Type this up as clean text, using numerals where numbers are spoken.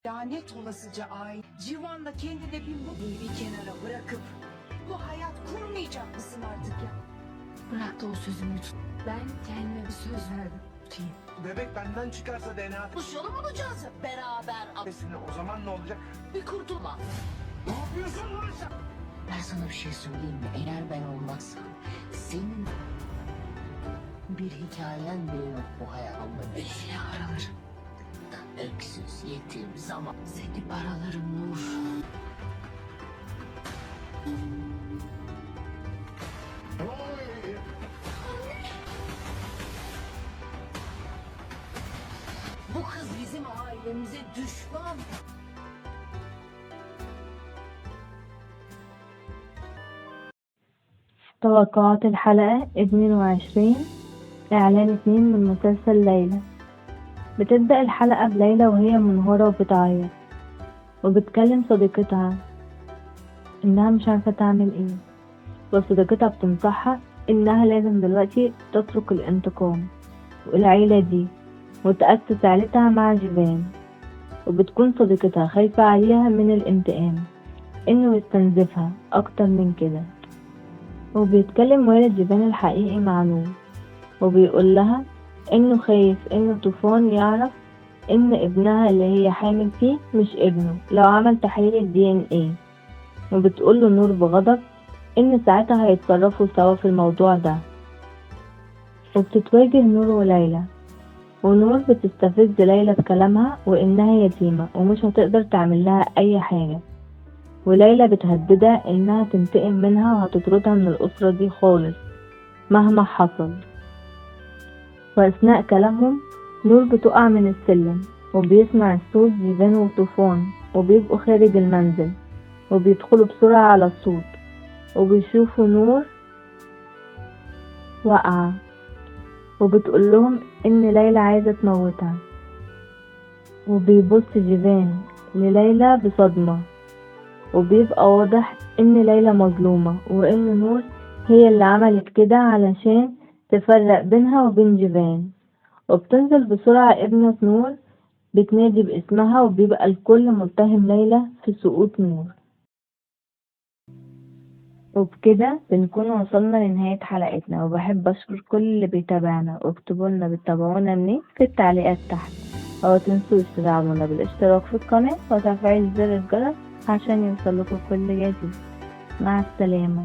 Lanet olasıca ay. Civan'la kendine bir kenara bırakıp bu hayat kurmayacak mısın artık ya? Bırak da o sözümü tut. Ben kendime bir söz verdim. Tutayım. Bebek benden çıkarsa DNA Buluşalım bulacağız beraber. testini o zaman ne olacak? Bir kurtulma. Ne yapıyorsun lan sen? Ben sana bir şey söyleyeyim mi? Eğer ben olmazsam senin bir hikayen bile yok bu hayatta. Eline aralarım. Öksüz, yetim, zaman. Seni paralarım Nur. Bu kız bizim ailemize düşman. توقعات الحلقة 22 إعلان 2 من مسلسل ليلى. بتبدأ الحلقة بليلى وهي منهارة وبتعيط وبتكلم صديقتها إنها مش عارفة تعمل إيه، وصديقتها بتنصحها إنها لازم دلوقتي تترك الانتقام والعيلة دي وتأسس عيلتها مع جيفان. وبتكون صديقتها خايفة عليها من الانتقام إنه يستنزفها أكتر من كده. وبيتكلم والد جيفان الحقيقي مع نور وبيقول لها إنه خايف إنه طوفان يعرف إن ابنها اللي هي حامل فيه مش ابنه لو عمل تحليل DNA. وبتقوله نور بغضب إن ساعتها هيتصرفوا سوا في الموضوع ده. وبتتواجه نور وليلى، ونور بتستفز ليلى بكلامها وإنها يتيمة ومش هتقدر تعمل لها أي حاجة، وليلى بتهددها إنها تنتقم منها وهتطردها من الأسرة دي خالص مهما حصل. وأثناء كلامهم نور بتقع من السلم وبيسمع الصوت جيفان وطوفان وبيبقوا خارج المنزل وبيدخلوا بسرعة على الصوت وبيشوفوا نور واقعة وبتقول لهم إن ليلى عايزة تموتها. وبيبص جيفان لليلى بصدمة وبيبقى واضح إن ليلى مظلومة وإن نور هي اللي عملت كده علشان تفرق بينها وبين جيفان. وبتنزل بسرعة ابنة نور بتنادي باسمها وبيبقى الكل متهم ليلى في سقوط نور. وبكده بنكون وصلنا لنهاية حلقتنا، وبحب أشكر كل اللي بيتابعنا. واكتبولنا بتتابعونا منين في التعليقات تحت، أو تنسوش تدعمونا بالاشتراك في القناة وتفعيل زر الجرس عشان يوصلكوا كل جديد. مع السلامة.